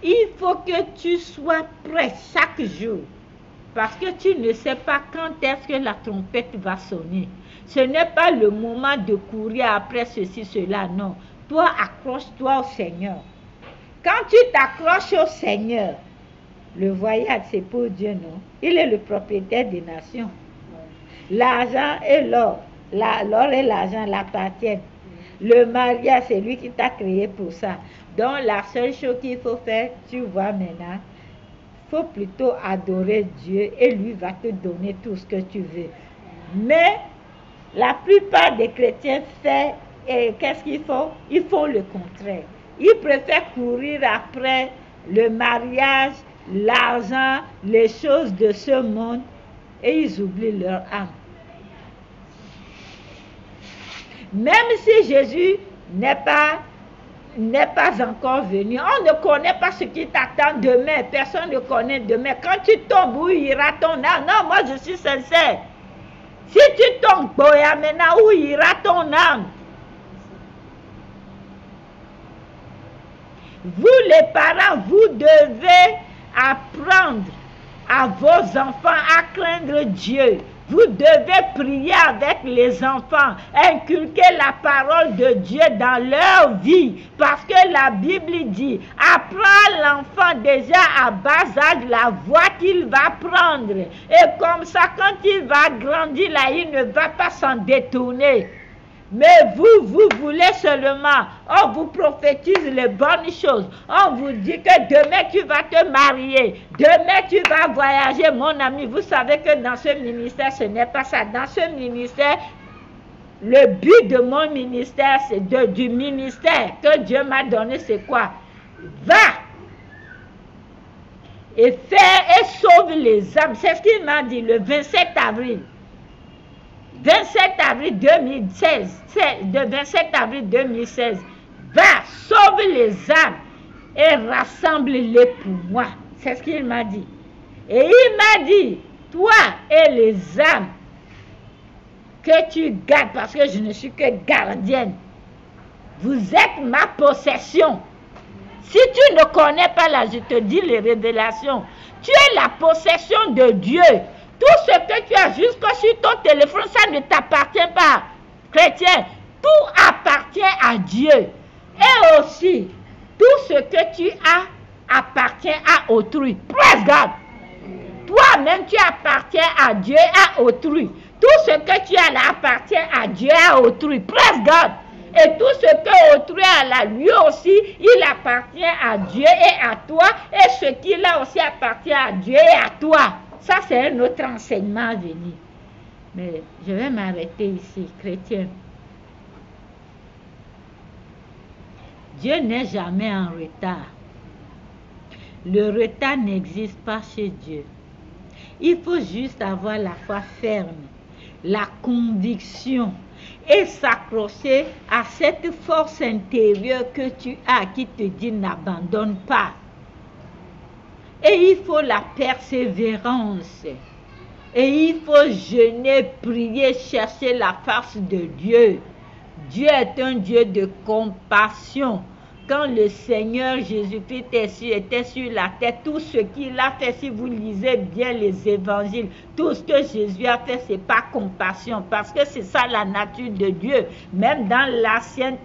Il faut que tu sois prêt chaque jour. Parce que tu ne sais pas quand est-ce que la trompette va sonner. Ce n'est pas le moment de courir après ceci, cela, non. Toi, accroche-toi au Seigneur. Quand tu t'accroches au Seigneur, le voyage, c'est pour Dieu, non? Il est le propriétaire des nations. L'argent et l'or. L'or et l'argent l'appartiennent. Le mariage, c'est lui qui t'a créé pour ça. Donc, la seule chose qu'il faut faire, tu vois maintenant, il faut plutôt adorer Dieu et lui va te donner tout ce que tu veux. Mais, La plupart des chrétiens font, et qu'est-ce qu'ils font? Ils font le contraire. Ils préfèrent courir après le mariage, l'argent, les choses de ce monde, et ils oublient leur âme. Même si Jésus n'est pas encore venu, on ne connaît pas ce qui t'attend demain. Personne ne connaît demain. Quand tu tombes, où ira ton âme? Non, moi je suis sincère. Si tu tombes, maintenant, où ira ton âme? Vous les parents, vous devez apprendre à vos enfants à craindre Dieu. Vous devez prier avec les enfants, inculquer la parole de Dieu dans leur vie. Parce que la Bible dit, apprends l'enfant déjà à bas âge la voie qu'il va prendre. Et comme ça, quand il va grandir là, il ne va pas s'en détourner. Mais vous voulez seulement, on vous prophétise les bonnes choses. On vous dit que demain tu vas te marier, demain tu vas voyager, mon ami. Vous savez que dans ce ministère, ce n'est pas ça. Dans ce ministère, le but de mon ministère, c'est du ministère que Dieu m'a donné, c'est quoi? Va et fais et sauve les âmes. C'est ce qu'il m'a dit le 27 avril. 27 avril 2016, de 27 avril 2016, va, sauve les âmes et rassemble-les pour moi. C'est ce qu'il m'a dit. Et il m'a dit, toi et les âmes que tu gardes, parce que je ne suis que gardienne, vous êtes ma possession. Si tu ne connais pas là, je te dis les révélations, tu es la possession de Dieu. Tout ce que tu as jusqu'à sur ton téléphone, ça ne t'appartient pas, chrétien. Tout appartient à Dieu. Et aussi, tout ce que tu as appartient à autrui. Praise God. Toi-même, tu appartiens à Dieu et à autrui. Tout ce que tu as là appartient à Dieu et à autrui. Praise God. Et tout ce que autrui a là, lui aussi, il appartient à Dieu et à toi. Et ce qu'il a aussi appartient à Dieu et à toi. Ça, c'est un autre enseignement à venir. Mais je vais m'arrêter ici, chrétien. Dieu n'est jamais en retard. Le retard n'existe pas chez Dieu. Il faut juste avoir la foi ferme, la conviction et s'accrocher à cette force intérieure que tu as qui te dit n'abandonne pas. Et il faut la persévérance. Et il faut jeûner, prier, chercher la face de Dieu. Dieu est un Dieu de compassion. Quand le Seigneur Jésus-Christ était sur la terre, tout ce qu'il a fait, si vous lisez bien les évangiles, tout ce que Jésus a fait, c'est pas compassion, parce que c'est ça la nature de Dieu. Même dans l'Ancien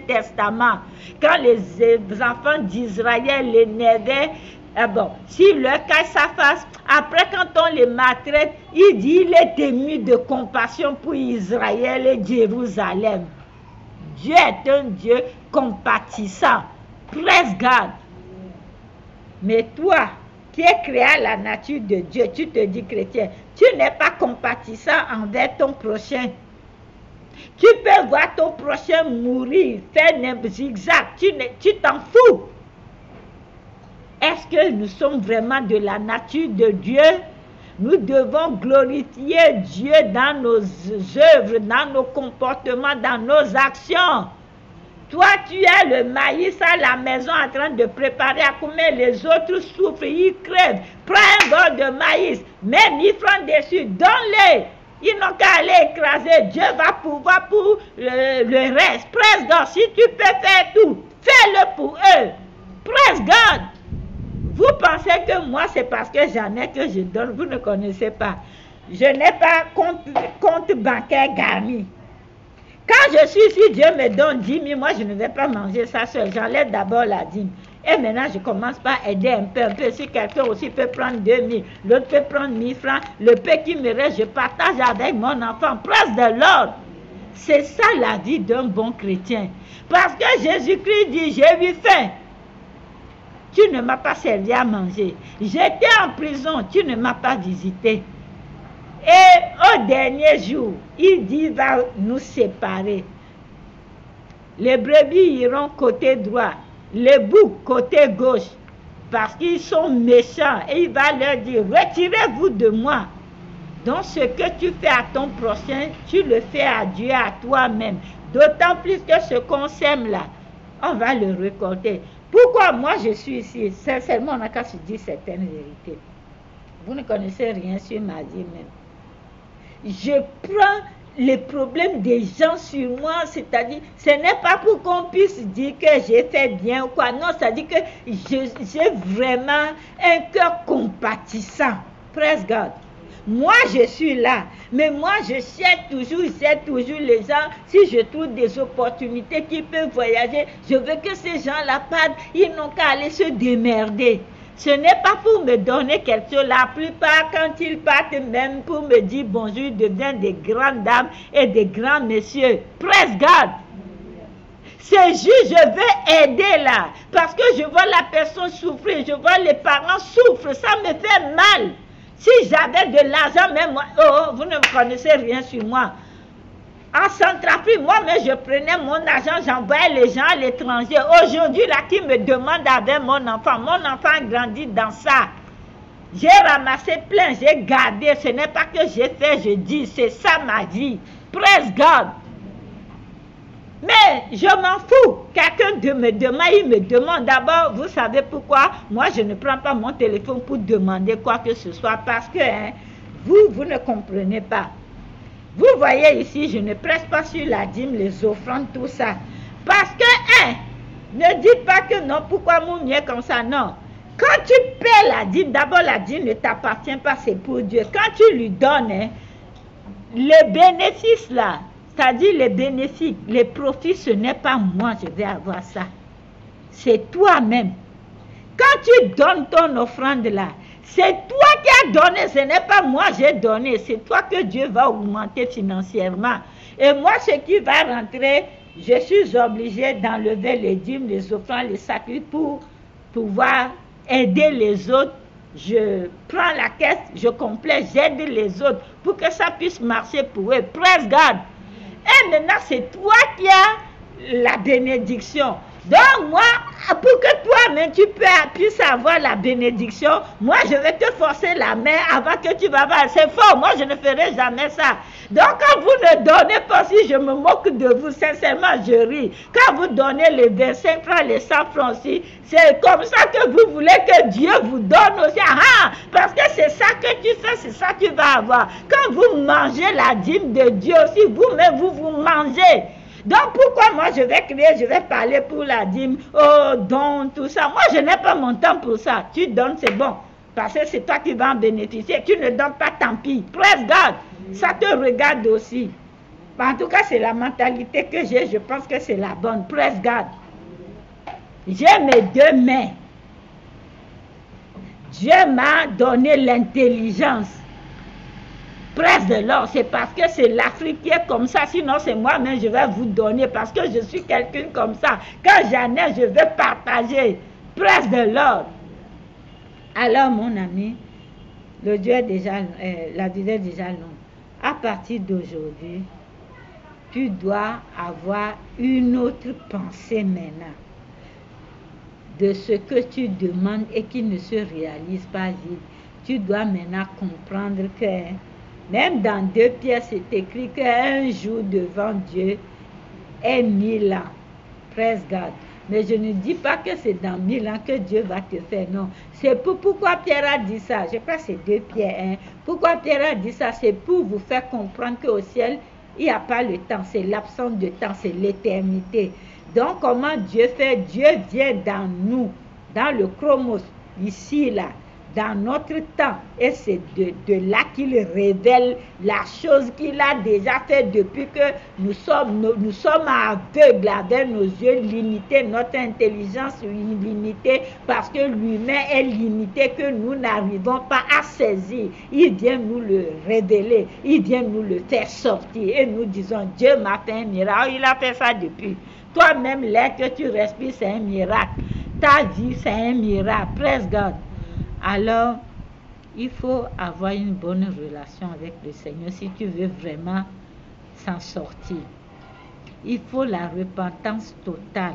Testament, quand les enfants d'Israël l'énervaient, s'il leur cache sa face, après quand on les maltraite, il dit il est ému de compassion pour Israël et Jérusalem. Dieu est un Dieu compatissant. Praise God. Mais toi, qui es créé à la nature de Dieu, tu te dis chrétien, tu n'es pas compatissant envers ton prochain. Tu peux voir ton prochain mourir, faire un zigzag, tu t'en fous. Est-ce que nous sommes vraiment de la nature de Dieu? Nous devons glorifier Dieu dans nos œuvres, dans nos comportements, dans nos actions. Toi, tu as le maïs à la maison en train de préparer à comer, les autres souffrent, ils crèvent. Prends un bol de maïs, mets 1000 francs dessus, donne-les. Ils n'ont qu'à aller écraser. Dieu va pouvoir pour le reste. Praise God. Si tu peux faire tout, fais-le pour eux. Praise God. Vous pensez que moi, c'est parce que j'en ai que je donne. Vous ne connaissez pas. Je n'ai pas compte bancaire garni. Quand je suis ici, Dieu me donne 10 000. Moi, je ne vais pas manger ça seul. J'enlève d'abord la dîme. Et maintenant, je commence par aider un peu. Si quelqu'un aussi peut prendre 2 000, l'autre peut prendre 1000 francs. Le peu qui me reste, je partage avec mon enfant. Place de l'ordre. C'est ça la vie d'un bon chrétien. Parce que Jésus-Christ dit, j'ai eu faim. Tu ne m'as pas servi à manger. J'étais en prison, tu ne m'as pas visité. Et Au dernier jour, il dit, va nous séparer. Les brebis iront côté droit, les boucs côté gauche, parce qu'ils sont méchants. Et il va leur dire, retirez-vous de moi. Donc ce que tu fais à ton prochain, tu le fais à Dieu, à toi-même. D'autant plus que ce qu'on sème là, on va le récolter. Pourquoi moi je suis ici? Sincèrement, on n'a qu'à se dire certaines vérités. Vous ne connaissez rien sur ma vie même. Je prends les problèmes des gens sur moi, c'est-à-dire, ce n'est pas pour qu'on puisse dire que j'ai fait bien ou quoi. Non, c'est-à-dire que j'ai vraiment un cœur compatissant. Praise God. Moi, je suis là, mais moi, je cherche toujours les gens. Si je trouve des opportunités qui peuvent voyager, je veux que ces gens-là partent. Ils n'ont qu'à aller se démerder. Ce n'est pas pour me donner quelque chose. La plupart, quand ils partent, même pour me dire bonjour, ils deviennent des grandes dames et des grands messieurs. Praise God. C'est juste, je veux aider là. Parce que je vois la personne souffrir, je vois les parents souffrir. Ça me fait mal. Si j'avais de l'argent, même moi, vous ne me connaissez rien sur moi. En Centrafrique, moi-même, je prenais mon argent, j'envoyais les gens à l'étranger. Aujourd'hui, là, qui me demande avec mon enfant a grandi dans ça. J'ai ramassé plein, j'ai gardé. Ce n'est pas que j'ai fait, je dis, c'est ça ma vie. Praise God. Mais je m'en fous. Quelqu'un me demande, il me demande d'abord, vous savez pourquoi? Moi, je ne prends pas mon téléphone pour demander quoi que ce soit parce que vous ne comprenez pas. Vous voyez ici, je ne presse pas sur la dîme, les offrandes, tout ça. Parce que, ne dites pas que non, pourquoi mon mieux comme ça, non. Quand tu paies la dîme, d'abord la dîme ne t'appartient pas, c'est pour Dieu. Quand tu lui donnes, les bénéfices là, c'est-à-dire les bénéfices, les profits, ce n'est pas moi, je vais avoir ça. C'est toi-même. Quand tu donnes ton offrande là, c'est toi qui as donné, ce n'est pas moi j'ai donné. C'est toi que Dieu va augmenter financièrement. Et moi, ce qui va rentrer, je suis obligé d'enlever les dîmes, les offrandes, les sacrifices pour pouvoir aider les autres. Je prends la caisse, je complète, j'aide les autres pour que ça puisse marcher pour eux. Praise God. Et maintenant, c'est toi qui as la bénédiction. Donc, moi, pour que toi-même, tu puisses avoir la bénédiction, moi, je vais te forcer la main avant que tu vas voir. C'est faux, moi, je ne ferai jamais ça. Donc, quand vous ne donnez pas, si je me moque de vous, sincèrement, je ris. Quand vous donnez les 25 francs, les 100 francs aussi, c'est comme ça que vous voulez que Dieu vous donne aussi. Parce que c'est ça que tu fais, c'est ça que tu vas avoir. Quand vous mangez la dîme de Dieu aussi, vous-même, vous mangez. Donc, pourquoi moi je vais crier, je vais parler pour la dîme, don, tout ça. Moi, je n'ai pas mon temps pour ça. Tu donnes, c'est bon. Parce que c'est toi qui vas en bénéficier. Tu ne donnes pas, tant pis. Praise God. Ça te regarde aussi. En tout cas, c'est la mentalité que j'ai. Je pense que c'est la bonne. Praise God. J'ai mes deux mains. Dieu m'a donné l'intelligence. Presse de l'or, c'est parce que c'est l'Afrique qui est comme ça, sinon c'est moi-même, je vais vous donner, parce que je suis quelqu'un comme ça. Quand j'en ai, je vais partager. Presse de l'or. Alors, mon ami, le Dieu est déjà, la vie est déjà longue. À partir d'aujourd'hui, tu dois avoir une autre pensée maintenant de ce que tu demandes et qui ne se réalise pas vite. Tu dois maintenant comprendre que même dans 2 Pierre, c'est écrit qu'un jour devant Dieu est 1000 ans. Praise God. Mais je ne dis pas que c'est dans 1000 ans que Dieu va te faire, non. C'est pourquoi Pierre a dit ça. Je crois que c'est 2 Pierre 1. Pourquoi Pierre a dit ça? C'est pour vous faire comprendre qu'au ciel, il n'y a pas le temps. C'est l'absence de temps, c'est l'éternité. Donc, comment Dieu fait? Dieu vient dans nous, dans le chromos, ici, là. Dans notre temps, et c'est de là qu'il révèle la chose qu'il a déjà fait depuis que nous sommes aveugles avec nos yeux limités, notre intelligence limitée, parce que lui-même est limité, que nous n'arrivons pas à saisir. Il vient nous le révéler, il vient nous le faire sortir, et nous disons, Dieu m'a fait un miracle, il a fait ça depuis. Toi-même, l'air que tu respires, c'est un miracle. Ta vie, c'est un miracle. Praise God. Alors, Il faut avoir une bonne relation avec le Seigneur si tu veux vraiment s'en sortir. Il faut la repentance totale.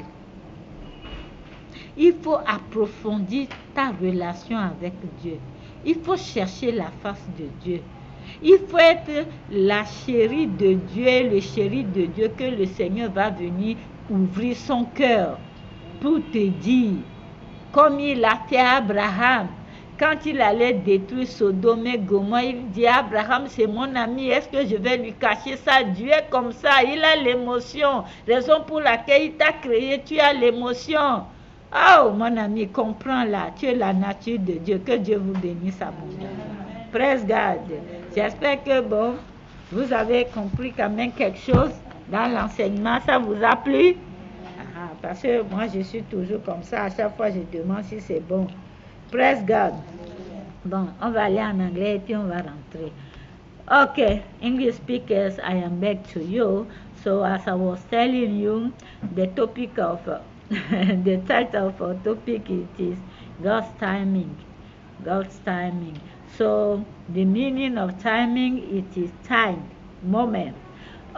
Il faut approfondir ta relation avec Dieu. Il faut chercher la face de Dieu. Il faut être la chérie de Dieu, le chéri de Dieu, que le Seigneur va venir ouvrir son cœur pour te dire, comme il a fait à Abraham, quand il allait détruire Sodome et Gomorrhe, il dit, Abraham, c'est mon ami, est-ce que je vais lui cacher ça? Dieu est comme ça, il a l'émotion, raison pour laquelle il t'a créé, tu as l'émotion. Oh, mon ami, comprends-la, tu es la nature de Dieu, que Dieu vous bénisse abondamment. Praise God. J'espère que, bon, vous avez compris quand même quelque chose dans l'enseignement, ça vous a plu? Parce que moi, je suis toujours comme ça, à chaque fois, je demande si c'est bon. Praise God. Bon, on va aller en anglais et puis on va rentrer. Okay, English speakers, I am back to you. So as I was telling you, the topic of, the title of our topic it is God's timing. God's timing. So the meaning of timing, it is time, moment.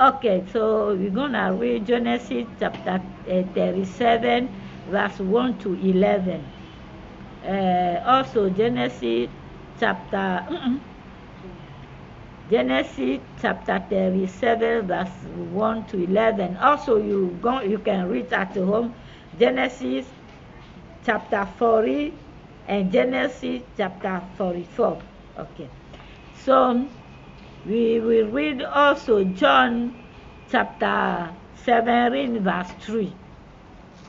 Okay, so we're going to read Genesis chapter 37, verse 1 to 11. Also Genesis chapter 37, verse 1 to 11. Also you can read at home Genesis chapter 40 and Genesis chapter 44. Okay, so we will read also John chapter 17, verse 3.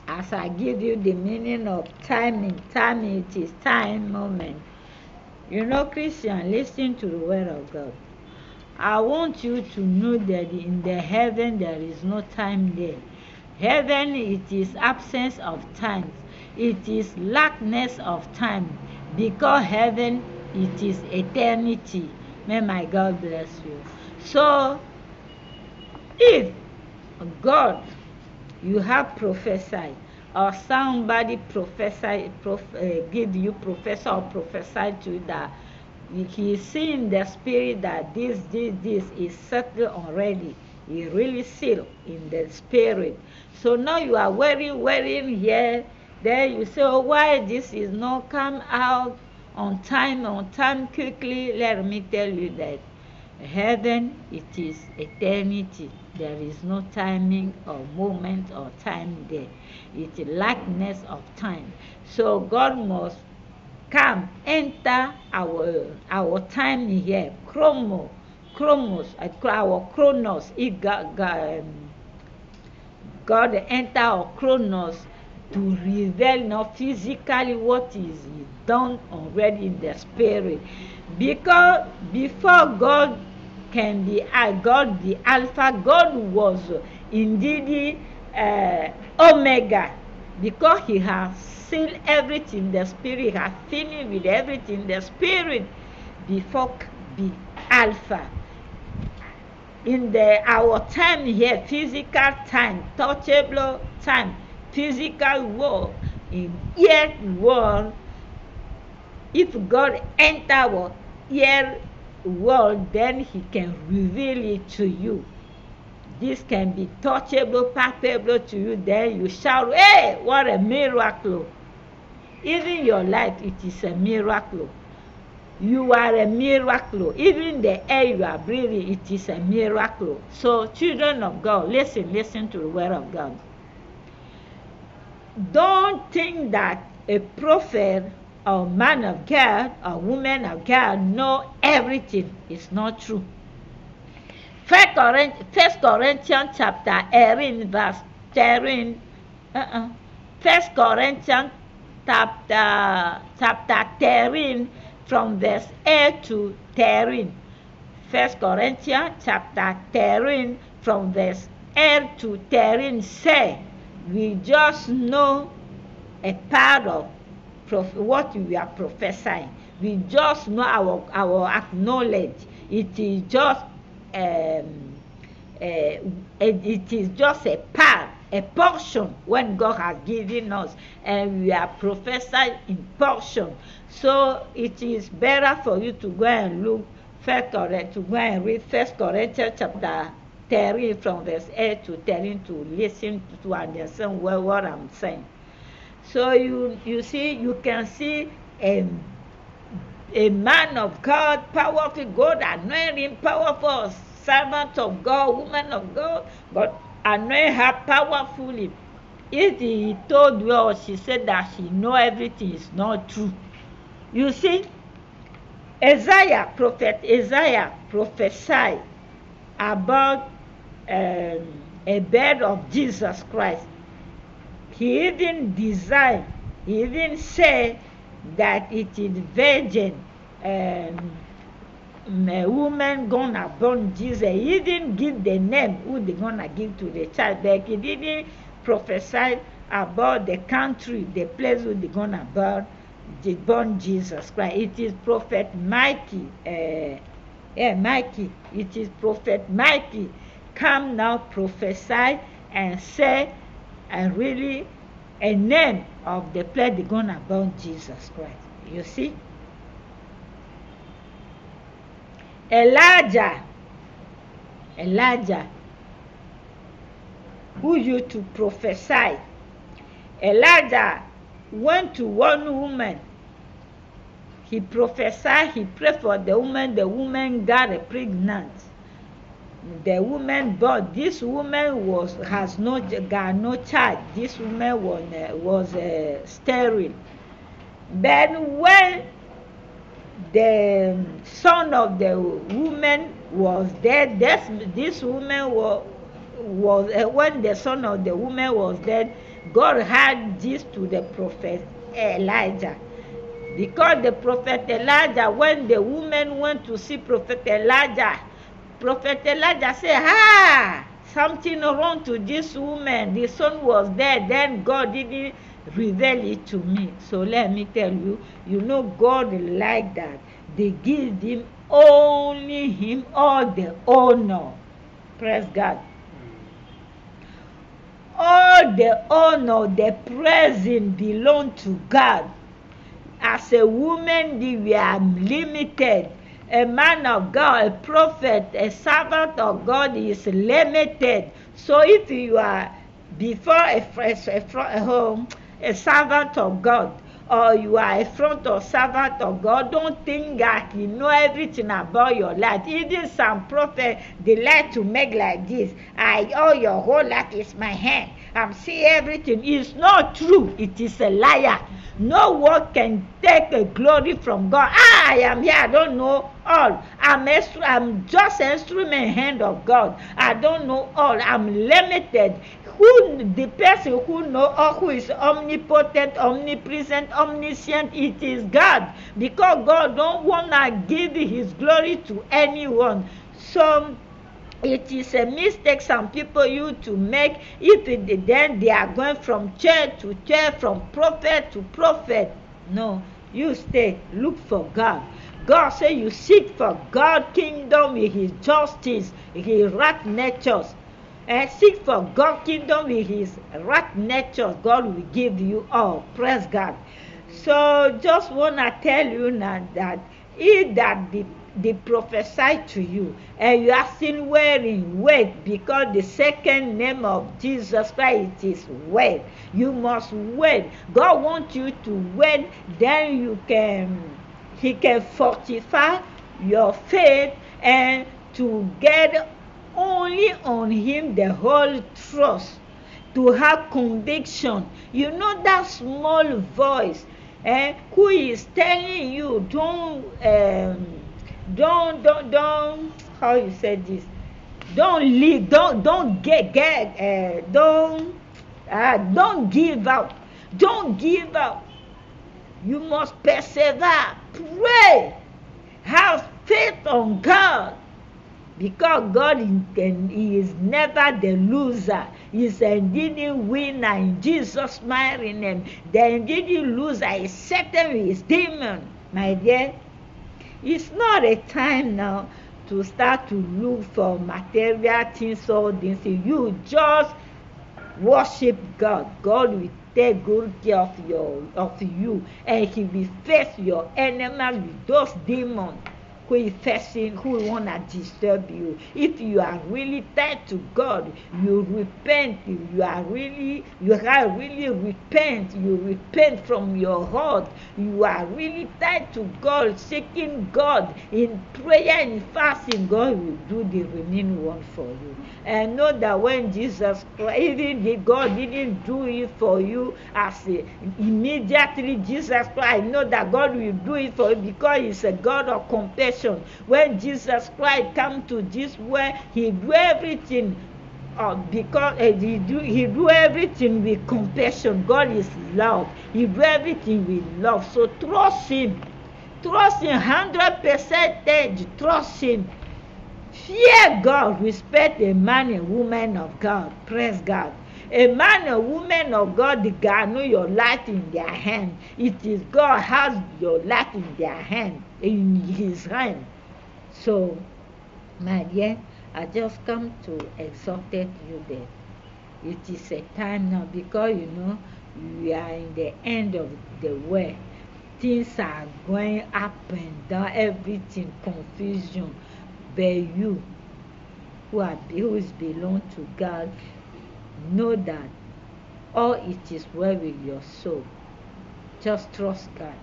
As I give you the meaning of timing, timing, it is time, moment. You know, Christian, listen to the word of God. I want you to know that in the heaven there is no time there. Heaven, it is absence of time. It is lackness of time. Because heaven, it is eternity. May my God bless you. So, if God, you have prophesied, or somebody give you professor or prophesied to you that he is seeing the spirit that this is settled already. He really sealed in the spirit. So now you are wearing here. Then you say, oh, why this is not come out on time quickly? Let me tell you that heaven, it is eternity. There is no timing or moment or time there. It is likeness of time. So God must come, enter our time here. Chronos, our chronos. If God enter our chronos to reveal not physically what is done already in the spirit. Because before God can be God the Alpha, God was indeed Omega, because he has sealed everything in the spirit, he has finished with everything in the spirit before be Alpha. In our time here, physical time, touchable time, physical world, in earth world, if God enter our earth world, then he can reveal it to you. This can be touchable, palpable to you. Then you shout, hey, what a miracle. Even your life, it is a miracle. You are a miracle. Even the air you are breathing, it is a miracle. So children of God, listen to the word of God. Don't think that a prophet or man of God or woman of God know everything. It's not true. 1 Corinthians chapter 18 verse 13. 1 Corinthians chapter 13 from verse 8 to 13. 1 Corinthians chapter 13 from verse 8 to 13 say, we just know a part of what we are prophesying. We just know our acknowledge. It is just it is just a part a portion when God has given us, and we are prophesied in portion. So it is better for you to go and look to go and read 1 Corinthians chapter 3 from verse 8 to 13 to listen to understand what I'm saying. So you see, you can see a man of God, powerful, God anointing, powerful, servant of God, woman of God, but anoint her powerfully. If he told you or she said that she know everything is not true. You see, Prophet Isaiah prophesied about a birth of Jesus Christ. He even said that it is virgin, a woman gonna born Jesus. He didn't give the name who they gonna give to the child, but he didn't prophesy about the country, the place who they gonna born Jesus Christ. It is Prophet Mikey. Mikey. It is Prophet Mikey come now prophesy and say and really a name of the place they're gonna born Jesus Christ. You see? Elijah, who used to prophesy. Elijah went to one woman. He prophesied, he prayed for the woman got pregnant. The woman, but this woman got no child. This woman was sterile. Then when the son of the woman was dead, this woman was when the son of the woman was dead, God had this to the prophet Elijah. Because the prophet Elijah, when the woman went to see Prophet Elijah said, something wrong to this woman. The son was dead. Then God didn't reveal it to me. So let me tell you, God like that. They give him all the honor. Praise God. All the honor, the praising belong to God. As a woman, we are limited. A man of God, a prophet, a servant of God is limited. So if you are before a servant of God, or you are a front or servant of God, don't think that you know everything about your life. Even some prophets, they like to make like this. Your whole life is my hand. I'm seeing everything. It's not true. It is a liar. No one can take a glory from God. I am here. I don't know all. I'm just an instrument hand of God. I don't know all. I'm limited. The person who knows all, who is omnipotent, omnipresent, omniscient, it is God. Because God don't want to give his glory to anyone. So it is a mistake some people used to make. Then they are going from church to church, from prophet to prophet. No, you stay, look for God. God said you seek for God's kingdom with his justice, his right natures. And seek for God's kingdom with his right nature. God will give you all. Praise God. So just want to tell you now that if that they prophesy to you and you are still wearing wait, because the second name of Jesus Christ is wait. You must wait. God wants you to wait, then he can fortify your faith and to get only on him the whole trust, to have conviction. You know that small voice who is telling you don't how you say this, don't leave, don't give up. You must persevere, pray, have faith on God, because God he is never the loser. He's indeed a winner in Jesus' mighty name. The indeed loser is Satan with his demon, my dear. It's not a time now to start to look for material things or things. You just Worship God. God will take good care of you, and He will face your enemies with those demons who is facing, who want to disturb you. If you are really tied to God, you repent. You repent from your heart. You are really tied to God, seeking God in prayer and fasting. God will do the remaining one for you. And know that when Jesus Christ, even God didn't do it for you immediately, Jesus Christ, I know that God will do it for you because He's a God of compassion. When Jesus Christ come to this world, He do everything because he do everything with compassion. God is love. He do everything with love. So trust Him. Trust Him 100%. Trust Him. Fear God. Respect a man and woman of God. Praise God. A man and woman of God, they got know your life in their hand. It is God has your life in their hand, in His hand. So, my dear, I just come to exhort you that it is a time now, because we are in the end of the world. Things are going up and down, everything confusion. But you who belong to God, know that all it is well with your soul. Just trust God.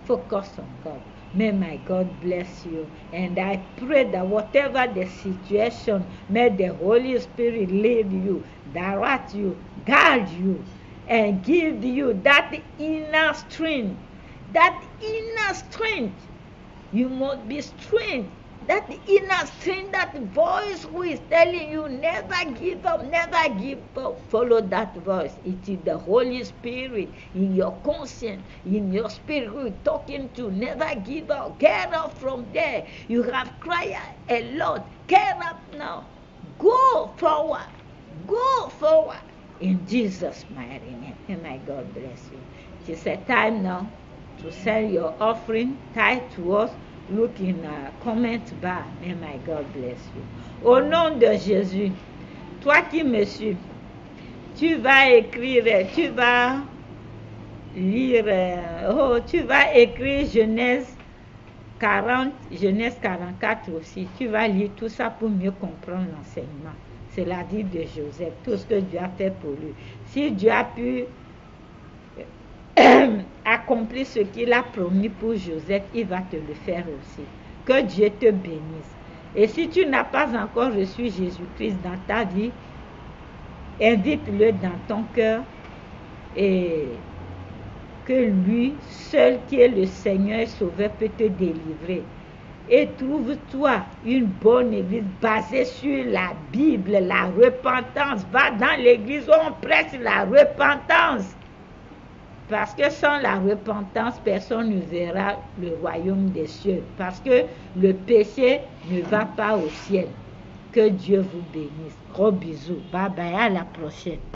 Focus on God. May my God bless you. And I pray that whatever the situation, may the Holy Spirit lead you, direct you, guide you, and give you that inner strength. That inner strength. You must be strength. That inner strength, that voice who is telling you, never give up, never give up. Follow that voice. It is the Holy Spirit in your conscience, in your spirit who is talking to. Never give up. Get up from there. You have cried a lot. Get up now. Go forward. Go forward. In Jesus' mighty name. And my God bless you. It is a time now to send your offering, tithe to us. Look in the comment bar. May my God bless you. Au nom de Jésus, toi qui me suis, tu vas écrire, tu vas lire, tu vas écrire Genèse 40, Genèse 44 aussi. Tu vas lire tout ça pour mieux comprendre l'enseignement. C'est la vie de Joseph, tout ce que Dieu a fait pour lui. Si Dieu a pu accomplir ce qu'il a promis pour Joseph, il va te le faire aussi. Que Dieu te bénisse. Et si tu n'as pas encore reçu Jésus-Christ dans ta vie, invite-le dans ton cœur, et que lui seul qui est le Seigneur et Sauveur peut te délivrer. Et trouve-toi une bonne église basée sur la Bible, la repentance. Va dans l'église où on prêche la repentance. Parce que sans la repentance, personne ne verra le royaume des cieux. Parce que le péché ne va pas au ciel. Que Dieu vous bénisse. Gros bisous. Bye bye. À la prochaine.